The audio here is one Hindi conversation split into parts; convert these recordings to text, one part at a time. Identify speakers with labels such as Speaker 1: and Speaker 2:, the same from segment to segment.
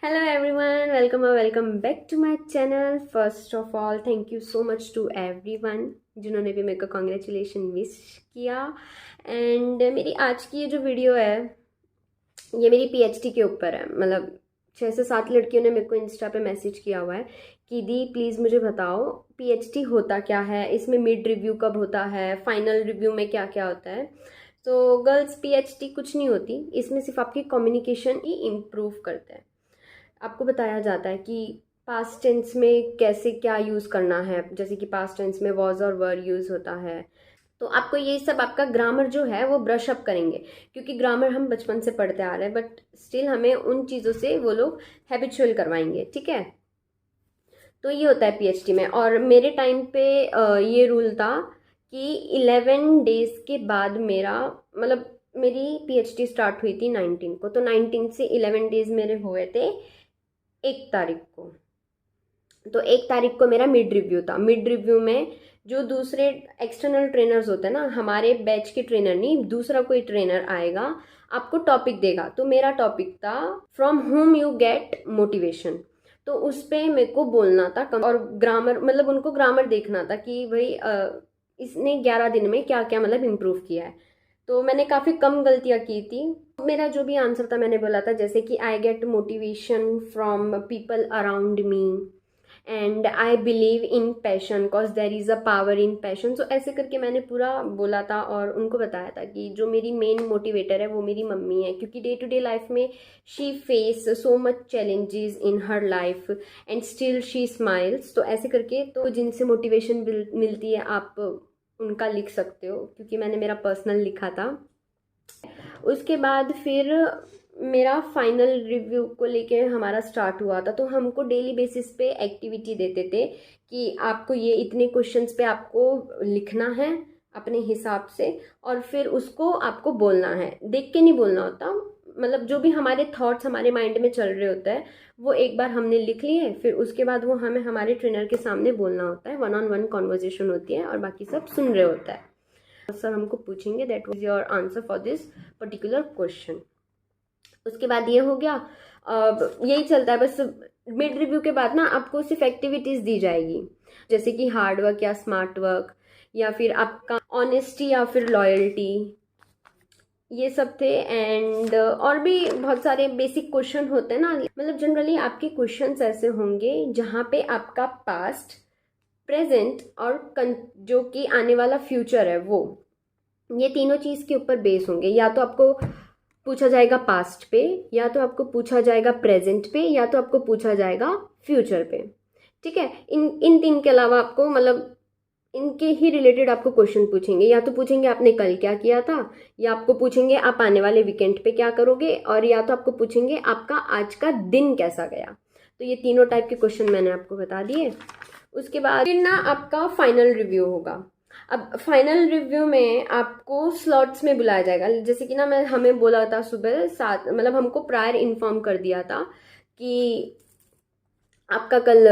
Speaker 1: Hello everyone, welcome back to my channel. First of all, thank you so much to everyone जिन्होंने भी मेरे को कॉन्ग्रेचुलेशन विश किया। एंड मेरी आज की ये जो वीडियो है ये मेरी पीएचडी के ऊपर है। मतलब 6 से 7 लड़कियों ने मेरे को इंस्टा पे मैसेज किया हुआ है कि दी प्लीज़ मुझे बताओ पीएचडी होता क्या है, इसमें मिड रिव्यू कब होता है, फाइनल रिव्यू में क्या क्या होता है। तो गर्ल्स पीएचडी कुछ नहीं होती, इसमें सिर्फ आपकी कम्युनिकेशन ही इम्प्रूव करता है। आपको बताया जाता है कि पास्ट टेंस में कैसे क्या यूज़ करना है, जैसे कि पास्ट टेंस में वॉज और वर यूज़ होता है। तो आपको ये सब आपका ग्रामर जो है वो ब्रश अप करेंगे, क्योंकि ग्रामर हम बचपन से पढ़ते आ रहे हैं, बट स्टिल हमें उन चीज़ों से वो लोग हैबिचुअल करवाएंगे। ठीक है, तो ये होता है पीएचडी में। और मेरे टाइम पे ये रूल था कि 11 डेज़ के बाद मेरा मतलब मेरी पीएचडी स्टार्ट हुई थी 19 को, तो 19 से 11 डेज़ मेरे हुए थे 1 तारीख को। तो 1 तारीख को मेरा मिड रिव्यू था। मिड रिव्यू में जो दूसरे एक्सटर्नल ट्रेनर्स होते हैं ना, हमारे बैच के ट्रेनर नहीं, दूसरा कोई ट्रेनर आएगा, आपको टॉपिक देगा। तो मेरा टॉपिक था from home you get motivation. तो उस पर मेरे को बोलना था और ग्रामर मतलब उनको ग्रामर देखना था कि भाई इसने 11 दिन में क्या क्या मतलब इम्प्रूव किया है। तो मैंने काफ़ी कम गलतियाँ की थी। मेरा जो भी आंसर था मैंने बोला था, जैसे कि I get motivation from people around me and I believe in passion cause there is a power in passion. So ऐसे करके मैंने पूरा बोला था और उनको बताया था कि जो मेरी मेन मोटिवेटर है वो मेरी मम्मी है, क्योंकि डे टू डे लाइफ में she face so much challenges in her life and still she smiles. तो ऐसे करके तो जिनसे मोटिवेशन मिलती है आप उनका लिख सकते हो, क्योंकि मैंने मेरा पर्सनल लिखा था। उसके बाद फिर मेरा फाइनल रिव्यू को लेके हमारा स्टार्ट हुआ था। तो हमको डेली बेसिस पे एक्टिविटी देते थे कि आपको ये इतने क्वेश्चंस पे आपको लिखना है अपने हिसाब से, और फिर उसको आपको बोलना है, देख के नहीं बोलना होता। मतलब जो भी हमारे थॉट्स हमारे माइंड में चल रहे होते हैं वो एक बार हमने लिख लिए, फिर उसके बाद वो हमें हमारे ट्रेनर के सामने बोलना होता है। 1-on-1 कॉन्वर्जेशन होती है और बाकी सब सुन रहे होता है। सर हमको पूछेंगे that was your answer for this particular question. उसके बाद ये हो गया। अब यही चलता है बस। मिड रिव्यू के बाद ना आपको सिर्फ एक्टिविटीज़ दी जाएगी, जैसे कि हार्ड वर्क या स्मार्ट वर्क, या फिर आपका ऑनेस्टी या फिर लॉयल्टी, ये सब थे। एंड और भी बहुत सारे बेसिक क्वेश्चन होते हैं ना। मतलब जनरली आपके क्वेश्चंस ऐसे होंगे जहाँ पे आपका पास्ट, प्रेजेंट और जो कि आने वाला फ्यूचर है वो, ये तीनों चीज़ के ऊपर बेस होंगे। या तो आपको पूछा जाएगा पास्ट पे, या तो आपको पूछा जाएगा प्रेजेंट पे, या तो आपको पूछा जाएगा फ्यूचर पे। ठीक है, इन 3 के अलावा आपको मतलब इनके ही रिलेटेड आपको क्वेश्चन पूछेंगे। या तो पूछेंगे आपने कल क्या किया था, या आपको पूछेंगे आप आने वाले वीकेंड पे क्या करोगे, और या तो आपको पूछेंगे आपका आज का दिन कैसा गया। तो ये तीनों टाइप के क्वेश्चन मैंने आपको बता दिए। उसके बाद फिर ना आपका फाइनल रिव्यू होगा। अब फाइनल रिव्यू में आपको स्लॉट्स में बुलाया जाएगा। जैसे कि ना मैं हमें बोला था सुबह 7, मतलब हमको प्रायर इन्फॉर्म कर दिया था कि आपका कल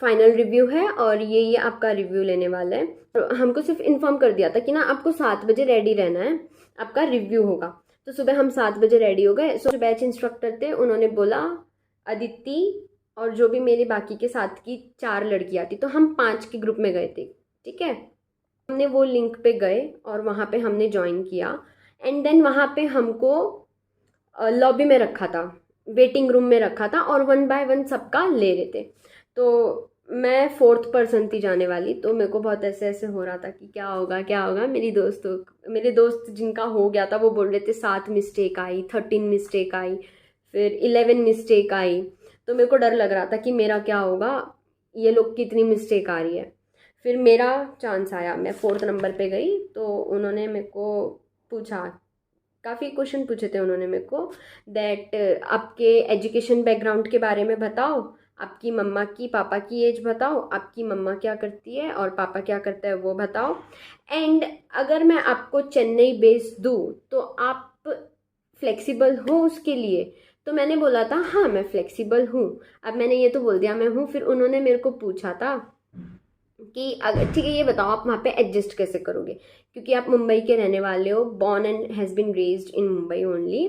Speaker 1: फाइनल रिव्यू है और ये आपका रिव्यू लेने वाला है। और हमको सिर्फ इन्फॉर्म कर दिया था कि ना आपको 7 बजे रेडी रहना है, आपका रिव्यू होगा। तो सुबह हम 7 बजे रेडी हो गए। सो बैच इंस्ट्रक्टर थे, उन्होंने बोला अदिति और जो भी मेरे बाकी के साथ की 4 लड़कियाँ थी, तो हम 5 के ग्रुप में गए थे। ठीक है, हमने वो लिंक पे गए और वहाँ पे हमने ज्वाइन किया। एंड देन वहाँ पे हमको लॉबी में रखा था, वेटिंग रूम में रखा था, और 1 बाय 1 सबका ले रहे थे। तो मैं 4th पर्सन थी जाने वाली। तो मेरे को बहुत ऐसे ऐसे हो रहा था कि क्या होगा क्या होगा। मेरे दोस्त जिनका हो गया था वो बोल रहे थे 7 मिस्टेक आई, 13 मिस्टेक आई, फिर 11 मिस्टेक आई। तो मेरे को डर लग रहा था कि मेरा क्या होगा, ये लोग कितनी मिस्टेक आ रही है। फिर मेरा चांस आया, मैं 4th नंबर पे गई। तो उन्होंने मेरे को पूछा, काफ़ी क्वेश्चन पूछे थे उन्होंने मेरे को, दैट आपके एजुकेशन बैकग्राउंड के बारे में बताओ, आपकी मम्मा की पापा की एज बताओ, आपकी मम्मा क्या करती है और पापा क्या करता है वो बताओ, एंड अगर मैं आपको चेन्नई बेस दूँ तो आप फ्लेक्सिबल हो उसके लिए। तो मैंने बोला था हाँ मैं फ्लेक्सिबल हूँ। अब मैंने ये तो बोल दिया मैं हूँ। फिर उन्होंने मेरे को पूछा था कि अगर ठीक है ये बताओ आप वहाँ पे एडजस्ट कैसे करोगे, क्योंकि आप मुंबई के रहने वाले हो, born and has been raised in Mumbai only.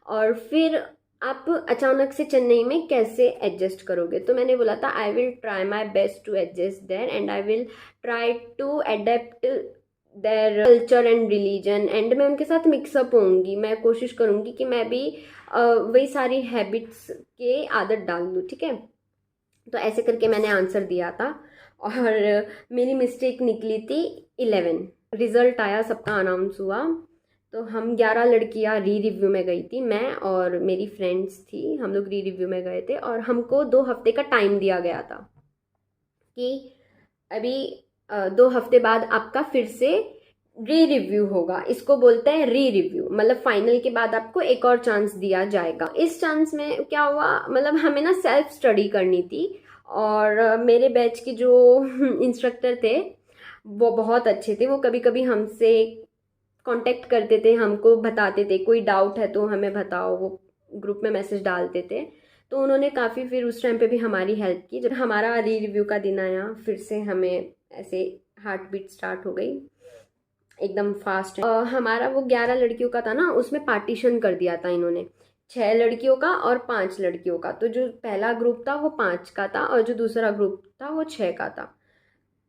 Speaker 1: और फिर आप अचानक से चेन्नई में कैसे एडजस्ट करोगे? तो मैंने बोला था I will try my best to adjust there and I will try to adapt their culture and religion, and मैं उनके साथ मिक्सअप होंगी, मैं कोशिश करूँगी कि मैं भी वही सारी हैबिट्स के आदत डाल दूँ, ठीक है। तो ऐसे करके मैंने आंसर दिया था और मेरी मिस्टेक निकली थी 11। रिज़ल्ट आया, सबका अनाउंस हुआ, तो हम 11 लड़कियां री रिव्यू में गई थी, मैं और मेरी फ्रेंड्स थी, हम लोग री रिव्यू में गए थे और हमको 2 हफ्ते का टाइम दिया गया था कि अभी 2 हफ्ते बाद आपका फिर से री रिव्यू होगा। इसको बोलते हैं री रिव्यू, मतलब फाइनल के बाद आपको एक और चांस दिया जाएगा। इस चांस में क्या हुआ, मतलब हमें ना सेल्फ स्टडी करनी थी और मेरे बैच के जो इंस्ट्रक्टर थे वो बहुत अच्छे थे। वो कभी कभी हमसे कांटेक्ट करते थे, हमको बताते थे कोई डाउट है तो हमें बताओ, वो ग्रुप में मैसेज डालते थे। तो उन्होंने काफ़ी फिर उस टाइम पे भी हमारी हेल्प की। जब हमारा री रिव्यू का दिन आया फिर से हमें ऐसे हार्ट बीट स्टार्ट हो गई एकदम फास्ट। हमारा वो 11 लड़कियों का था ना, उसमें पार्टीशन कर दिया था इन्होंने, 6 लड़कियों का और 5 लड़कियों का। तो जो पहला ग्रुप था वो 5 का था और जो दूसरा ग्रुप था वो 6 का था।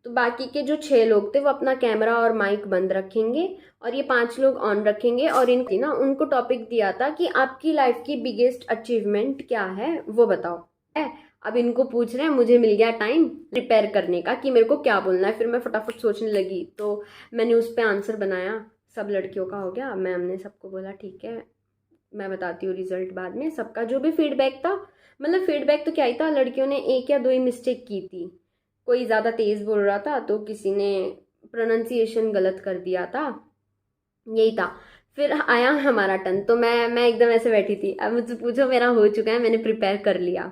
Speaker 1: तो बाकी के जो 6 लोग थे वो अपना कैमरा और माइक बंद रखेंगे और ये 5 लोग ऑन रखेंगे और इनकी ना उनको टॉपिक दिया था कि आपकी लाइफ की बिगेस्ट अचीवमेंट क्या है वो बताओ। है, अब इनको पूछ रहे हैं, मुझे मिल गया टाइम प्रिपेयर करने का कि मेरे को क्या बोलना है। फिर मैं फटाफट सोचने लगी, तो मैंने उस पर आंसर बनाया। सब लड़कियों का हो गया, मैम ने सबको बोला ठीक है मैं बताती हूँ रिजल्ट बाद में। सबका जो भी फीडबैक था, मतलब फीडबैक तो क्या ही था, लड़कियों ने 1 या 2 ही मिस्टेक की थी। कोई ज़्यादा तेज़ बोल रहा था तो किसी ने प्रोनाउंसिएशन गलत कर दिया था, यही था। फिर आया हमारा टर्न, तो मैं एकदम ऐसे बैठी थी, अब मुझसे पूछो मेरा हो चुका है, मैंने प्रिपेयर कर लिया।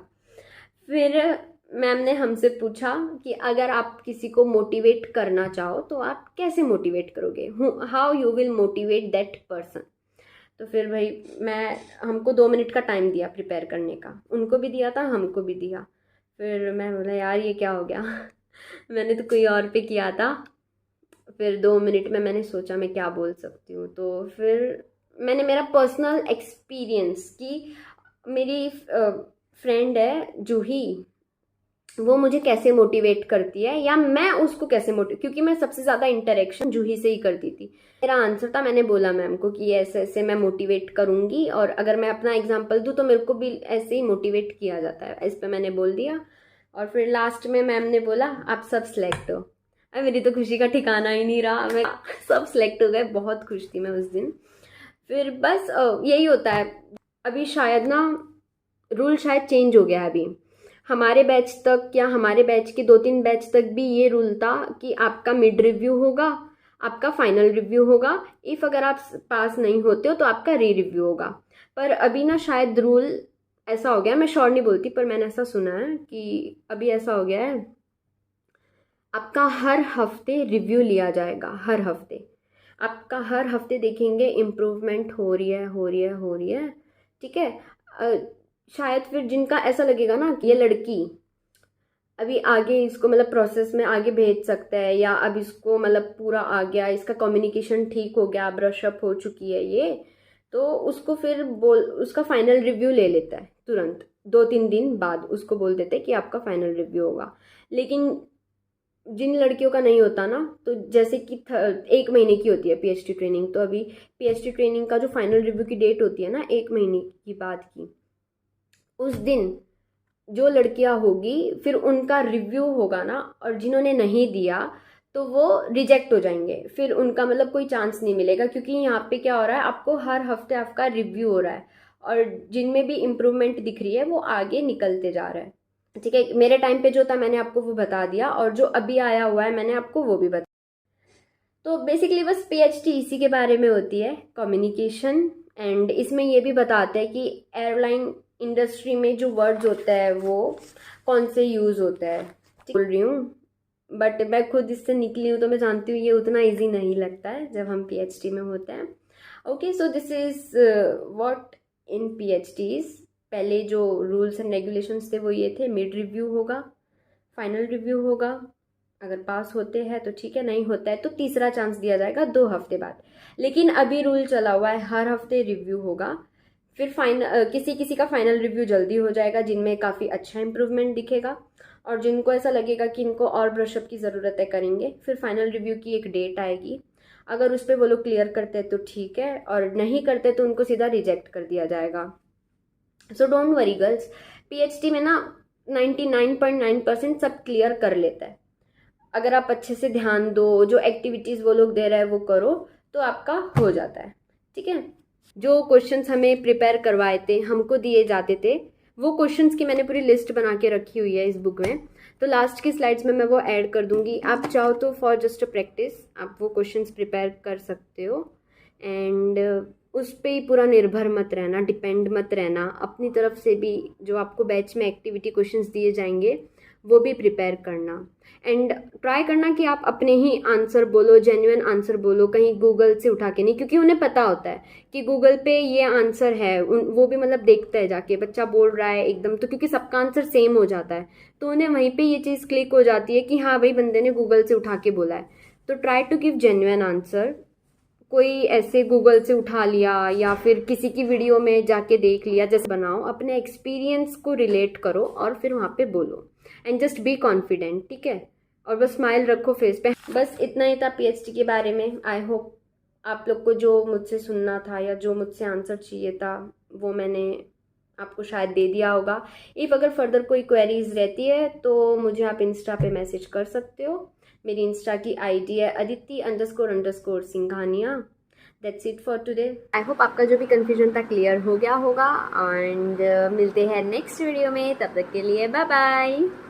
Speaker 1: फिर मैम ने हमसे पूछा कि अगर आप किसी को मोटिवेट करना चाहो तो आप कैसे मोटिवेट करोगे, how you will motivate that person. तो फिर भाई मैं हमको 2 मिनट का टाइम दिया प्रिपेयर करने का, उनको भी दिया था हमको भी दिया। फिर मैं बोला यार ये क्या हो गया मैंने तो कोई और पे किया था। फिर 2 मिनट में मैंने सोचा मैं क्या बोल सकती हूँ, तो फिर मैंने मेरा पर्सनल एक्सपीरियंस कि मेरी फ्रेंड है जूही, वो मुझे कैसे मोटिवेट करती है या मैं उसको कैसे क्योंकि मैं सबसे ज़्यादा इंटरेक्शन जूही से ही करती थी। मेरा आंसर था, मैंने बोला मैम को कि ऐसे ऐसे मैं मोटिवेट करूँगी और अगर मैं अपना एग्जांपल दूँ तो मेरे को भी ऐसे ही मोटिवेट किया जाता है। इस पर मैंने बोल दिया और फिर लास्ट में मैम ने बोला आप सब सिलेक्ट हो। अब मेरी तो खुशी का ठिकाना ही नहीं रहा, मैं सब सिलेक्ट हो गए, बहुत खुश थी मैं उस दिन। फिर बस यही होता है। अभी शायद ना रूल शायद चेंज हो गया है अभी, हमारे बैच तक या हमारे बैच के 2-3 बैच तक भी ये रूल था कि आपका मिड रिव्यू होगा, आपका फाइनल रिव्यू होगा, इफ़ अगर आप पास नहीं होते हो तो आपका री रिव्यू होगा। पर अभी ना शायद रूल ऐसा हो गया, मैं श्योर नहीं बोलती पर मैंने ऐसा सुना है कि अभी ऐसा हो गया है, आपका हर हफ्ते रिव्यू लिया जाएगा। हर हफ्ते आपका हर हफ्ते देखेंगे इम्प्रूवमेंट हो रही है हो रही है हो रही है, ठीक है। शायद फिर जिनका ऐसा लगेगा ना कि ये लड़की अभी आगे इसको मतलब प्रोसेस में आगे भेज सकता है या अब इसको मतलब पूरा आ गया, इसका कम्युनिकेशन ठीक हो गया, ब्रशअप हो चुकी है ये, तो उसको फिर उसका फाइनल रिव्यू ले लेता है तुरंत, 2-3 दिन बाद उसको बोल देते हैं कि आपका फाइनल रिव्यू होगा। लेकिन जिन लड़कियों का नहीं होता ना, तो जैसे कि 1 महीने की होती है पीएचडी ट्रेनिंग, तो अभी पीएचडी ट्रेनिंग का जो फाइनल रिव्यू की डेट होती है ना 1 महीने की बाद की, उस दिन जो लड़कियां होगी फिर उनका रिव्यू होगा ना, और जिन्होंने नहीं दिया तो वो रिजेक्ट हो जाएंगे, फिर उनका मतलब कोई चांस नहीं मिलेगा। क्योंकि यहाँ पे क्या हो रहा है, आपको हर हफ्ते आपका रिव्यू हो रहा है और जिनमें भी इम्प्रूवमेंट दिख रही है वो आगे निकलते जा रहा है, ठीक है। मेरे टाइम पे जो था मैंने आपको वो बता दिया और जो अभी आया हुआ है मैंने आपको वो भी बता। तो बेसिकली बस पीएचडी इसी के बारे में होती है, कम्युनिकेशन। एंड इसमें ये भी बताते हैं कि एयरलाइन इंडस्ट्री में जो वर्ड्स होता है वो कौन से यूज़ होता है, बोल रही हूँ। बट मैं खुद इससे निकली हूँ तो मैं जानती हूँ ये उतना इजी नहीं लगता है जब हम पीएचडी में होते हैं। Okay, so this is what in PhDs. पहले जो रूल्स एंड रेगुलेशंस थे वो ये थे, मिड रिव्यू होगा, फाइनल रिव्यू होगा, अगर पास होते हैं तो ठीक है, नहीं होता है तो तीसरा चांस दिया जाएगा 2 हफ्ते बाद। लेकिन अभी रूल चला हुआ है हर हफ्ते रिव्यू होगा, फिर किसी किसी का फाइनल रिव्यू जल्दी हो जाएगा जिनमें काफ़ी अच्छा इम्प्रूवमेंट दिखेगा, और जिनको ऐसा लगेगा कि इनको और ब्रशअप की ज़रूरत है करेंगे। फिर फाइनल रिव्यू की एक डेट आएगी, अगर उस पर वो लोग क्लियर करते हैं तो ठीक है, और नहीं करते तो उनको सीधा रिजेक्ट कर दिया जाएगा। So don't worry girls, PhD में ना 99.9% सब क्लियर कर लेता है। अगर आप अच्छे से ध्यान दो, जो एक्टिविटीज़ वो लोग दे रहे हैं वो करो, तो आपका हो जाता है। ठीक है, जो क्वेश्चंस हमें प्रिपेयर करवाए थे, हमको दिए जाते थे, वो क्वेश्चंस की मैंने पूरी लिस्ट बना के रखी हुई है इस बुक में, तो लास्ट की स्लाइड्स में मैं वो ऐड कर दूंगी। आप चाहो तो फॉर जस्ट अ प्रैक्टिस आप वो क्वेश्चंस प्रिपेयर कर सकते हो, एंड उस पर ही पूरा निर्भर मत रहना, डिपेंड मत रहना। अपनी तरफ से भी जो आपको बैच में एक्टिविटी क्वेश्चंस दिए जाएंगे वो भी प्रिपेयर करना, एंड ट्राई करना कि आप अपने ही आंसर बोलो, जेन्युइन आंसर बोलो, कहीं गूगल से उठा के नहीं, क्योंकि उन्हें पता होता है कि गूगल पे ये आंसर है। वो भी मतलब देखता है जाके बच्चा बोल रहा है एकदम, तो क्योंकि सबका आंसर सेम हो जाता है तो उन्हें वहीं पे ये चीज़ क्लिक हो जाती है कि हाँ भाई बंदे ने गूगल से उठा के बोला है। तो try to give genuine answer. कोई ऐसे गूगल से उठा लिया या फिर किसी की वीडियो में जाके देख लिया, जैसे बनाओ, अपने एक्सपीरियंस को रिलेट करो और फिर वहाँ पे बोलो, एंड जस्ट बी कॉन्फिडेंट। ठीक है, और बस स्माइल रखो फेस पे। बस इतना ही था पीएचडी के बारे में। आई होप आप लोग को जो मुझसे सुनना था या जो मुझसे आंसर चाहिए था वो मैंने आपको शायद दे दिया होगा। इफ़ अगर फर्दर कोई क्वेरीज रहती है तो मुझे आप इंस्टा पे मैसेज कर सकते हो। मेरी इंस्टा की आईडी है aditi__सिंघानिया। That's it for today. I hope आपका जो भी कन्फ्यूजन था क्लियर हो गया होगा, एंड मिलते हैं नेक्स्ट वीडियो में। तब तक के लिए बाय बाय।